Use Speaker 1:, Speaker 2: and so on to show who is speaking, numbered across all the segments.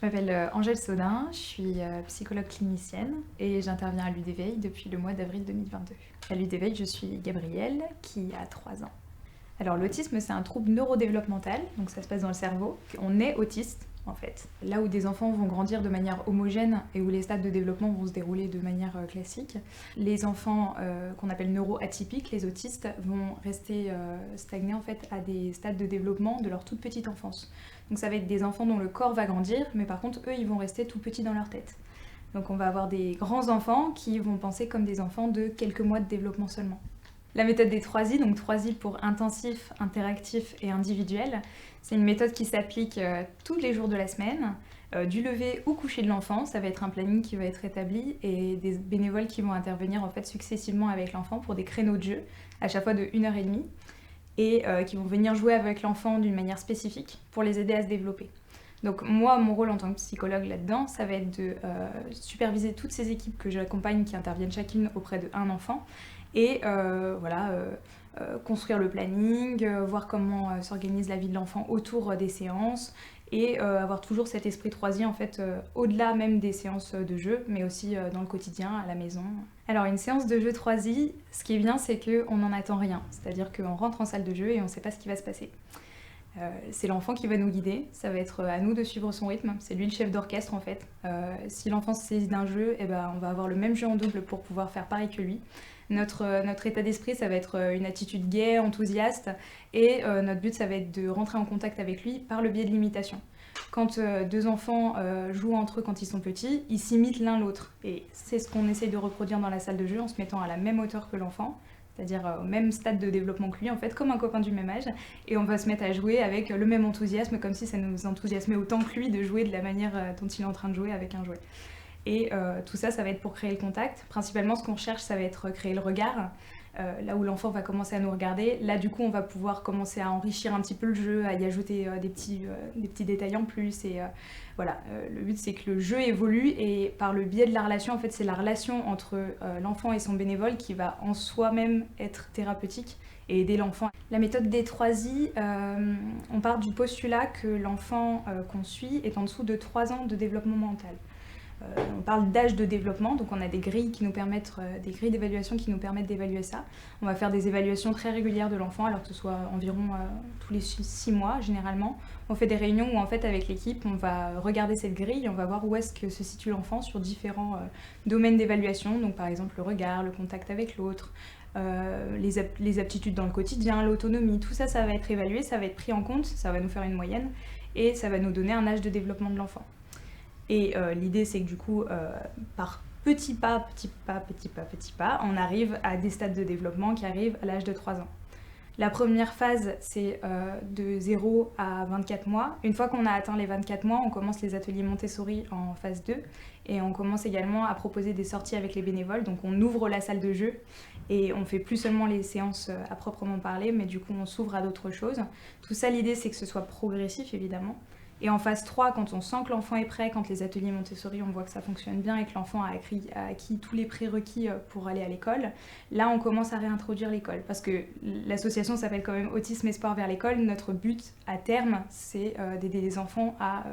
Speaker 1: Je m'appelle Angèle Sodin, je suis psychologue clinicienne et j'interviens à l'UDVeil depuis le mois d'avril 2022. À l'UDVeil, je suis Gabrielle qui a 3 ans. Alors l'autisme, c'est un trouble neurodéveloppemental, donc ça se passe dans le cerveau. On est autiste en fait. Là où des enfants vont grandir de manière homogène et où les stades de développement vont se dérouler de manière classique, les enfants qu'on appelle neuroatypiques, les autistes, vont rester stagnés en fait à des stades de développement de leur toute petite enfance. Donc ça va être des enfants dont le corps va grandir, mais par contre eux ils vont rester tout petits dans leur tête. Donc on va avoir des grands enfants qui vont penser comme des enfants de quelques mois de développement seulement. La méthode des 3 I, donc 3 I pour intensif, interactif et individuel, c'est une méthode qui s'applique tous les jours de la semaine, du lever au coucher de l'enfant. Ça va être un planning qui va être établi et des bénévoles qui vont intervenir en fait successivement avec l'enfant pour des créneaux de jeu, à chaque fois de 1h30, et qui vont venir jouer avec l'enfant d'une manière spécifique pour les aider à se développer. Donc moi, mon rôle en tant que psychologue là-dedans, ça va être de superviser toutes ces équipes que j'accompagne qui interviennent chacune auprès d'un enfant et construire le planning, voir comment s'organise la vie de l'enfant autour des séances et avoir toujours cet esprit 3i en fait au-delà même des séances de jeu, mais aussi dans le quotidien, à la maison. Alors une séance de jeu 3i, ce qui est bien, c'est qu'on n'en attend rien, c'est-à-dire qu'on rentre en salle de jeu et on ne sait pas ce qui va se passer. C'est l'enfant qui va nous guider, ça va être à nous de suivre son rythme, c'est lui le chef d'orchestre en fait. Si l'enfant se saisit d'un jeu, on va avoir le même jeu en double pour pouvoir faire pareil que lui. Notre état d'esprit, ça va être une attitude gaie, enthousiaste, et notre but, ça va être de rentrer en contact avec lui par le biais de l'imitation. Quand deux enfants jouent entre eux quand ils sont petits, ils s'imitent l'un l'autre, et c'est ce qu'on essaye de reproduire dans la salle de jeu en se mettant à la même hauteur que l'enfant, c'est-à-dire au même stade de développement que lui, en fait, comme un copain du même âge, et on va se mettre à jouer avec le même enthousiasme, comme si ça nous enthousiasmait autant que lui de jouer de la manière dont il est en train de jouer avec un jouet. Et tout ça, ça va être pour créer le contact. Principalement, ce qu'on recherche, ça va être créer le regard. Là où l'enfant va commencer à nous regarder, là du coup on va pouvoir commencer à enrichir un petit peu le jeu, à y ajouter des petits détails en plus et voilà, le but c'est que le jeu évolue et par le biais de la relation, en fait c'est la relation entre l'enfant et son bénévole qui va en soi-même être thérapeutique et aider l'enfant. La méthode des 3I, on part du postulat que l'enfant qu'on suit est en dessous de 3 ans de développement mental. On parle d'âge de développement, donc on a des grilles des grilles d'évaluation qui nous permettent d'évaluer ça. On va faire des évaluations très régulières de l'enfant, alors que ce soit environ tous les 6 mois généralement. On fait des réunions où en fait avec l'équipe, on va regarder cette grille, on va voir où est-ce que se situe l'enfant sur différents domaines d'évaluation, donc par exemple le regard, le contact avec l'autre, les aptitudes dans le quotidien, l'autonomie, tout ça, ça va être évalué, ça va être pris en compte, ça va nous faire une moyenne et ça va nous donner un âge de développement de l'enfant. Et l'idée, c'est que du coup, par petit pas, on arrive à des stades de développement qui arrivent à l'âge de 3 ans. La première phase, c'est de 0 à 24 mois. Une fois qu'on a atteint les 24 mois, on commence les ateliers Montessori en phase 2 et on commence également à proposer des sorties avec les bénévoles. Donc on ouvre la salle de jeu et on fait plus seulement les séances à proprement parler, mais du coup on s'ouvre à d'autres choses. Tout ça, l'idée, c'est que ce soit progressif, évidemment. Et en phase 3, quand on sent que l'enfant est prêt, quand les ateliers Montessori, on voit que ça fonctionne bien et que l'enfant a acquis tous les prérequis pour aller à l'école, là on commence à réintroduire l'école. Parce que l'association s'appelle quand même Autisme et Sport vers l'école. Notre but à terme, c'est d'aider les enfants à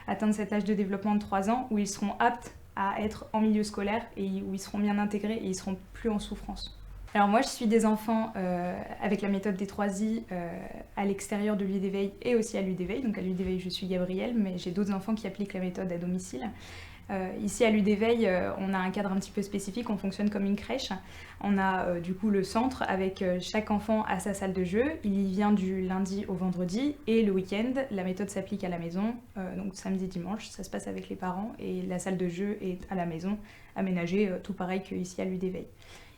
Speaker 1: atteindre cet âge de développement de 3 ans où ils seront aptes à être en milieu scolaire et où ils seront bien intégrés et ils seront plus en souffrance. Alors moi je suis des enfants avec la méthode des 3I à l'extérieur de l'UDVeil et aussi à l'UDVeil. Donc à l'UDVeil je suis Gabrielle, mais j'ai d'autres enfants qui appliquent la méthode à domicile. Ici à l'UDVeil, on a un cadre un petit peu spécifique, on fonctionne comme une crèche. On a du coup le centre avec chaque enfant à sa salle de jeu. Il y vient du lundi au vendredi et le week-end, la méthode s'applique à la maison. Donc samedi, dimanche, ça se passe avec les parents et la salle de jeu est à la maison, aménagée tout pareil qu'ici à l'UDVeil.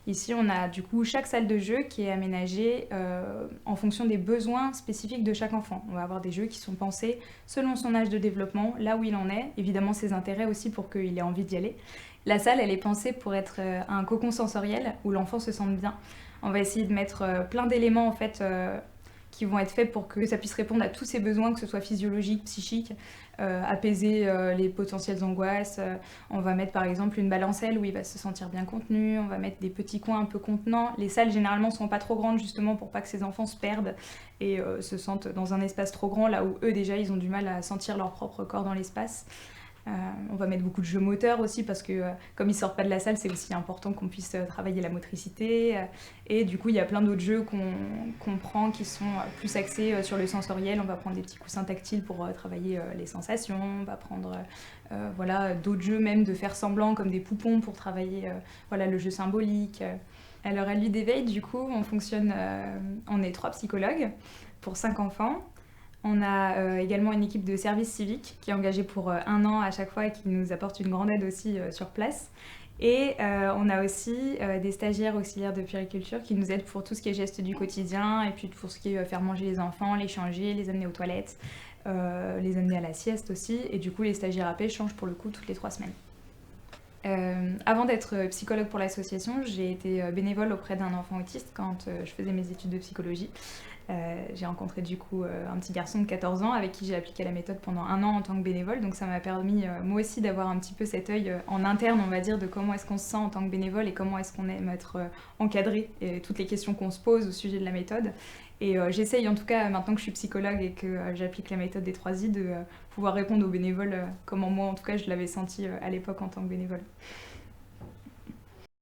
Speaker 1: Ici, on a du coup chaque salle de jeu qui est aménagée en fonction des besoins spécifiques de chaque enfant. On va avoir des jeux qui sont pensés selon son âge de développement, là où il en est, évidemment ses intérêts aussi pour qu'il ait envie d'y aller. La salle, elle est pensée pour être un cocon sensoriel où l'enfant se sente bien. On va essayer de mettre plein d'éléments en fait qui vont être faits pour que ça puisse répondre à tous ses besoins, que ce soit physiologique, psychique, apaiser les potentielles angoisses. On va mettre par exemple une balancelle où il va se sentir bien contenu, on va mettre des petits coins un peu contenants. Les salles généralement sont pas trop grandes justement pour pas que ces enfants se perdent et se sentent dans un espace trop grand, là où eux déjà ils ont du mal à sentir leur propre corps dans l'espace. On va mettre beaucoup de jeux moteurs aussi parce que comme ils sortent pas de la salle, c'est aussi important qu'on puisse travailler la motricité. Et du coup, il y a plein d'autres jeux qu'on prend qui sont plus axés sur le sensoriel. On va prendre des petits coussins tactiles pour travailler les sensations. On va prendre voilà, d'autres jeux même de faire semblant comme des poupons pour travailler voilà, le jeu symbolique. Alors à l'Ude d'éveil, du coup, on est 3 psychologues pour 5 enfants. On a également une équipe de service civique qui est engagée pour 1 an à chaque fois et qui nous apporte une grande aide aussi sur place. Et on a aussi des stagiaires auxiliaires de puériculture qui nous aident pour tout ce qui est gestes du quotidien et puis pour ce qui est faire manger les enfants, les changer, les amener aux toilettes, les amener à la sieste aussi. Et du coup, les stagiaires AP changent pour le coup toutes les 3 semaines. Avant d'être psychologue pour l'association, j'ai été bénévole auprès d'un enfant autiste quand je faisais mes études de psychologie. J'ai rencontré du coup un petit garçon de 14 ans avec qui j'ai appliqué la méthode pendant 1 an en tant que bénévole, donc ça m'a permis moi aussi d'avoir un petit peu cet œil en interne, on va dire, de comment est-ce qu'on se sent en tant que bénévole et comment est-ce qu'on aime être encadré et toutes les questions qu'on se pose au sujet de la méthode. Et j'essaye en tout cas, maintenant que je suis psychologue et que j'applique la méthode des 3 I, de pouvoir répondre aux bénévoles comment moi en tout cas je l'avais senti à l'époque en tant que bénévole.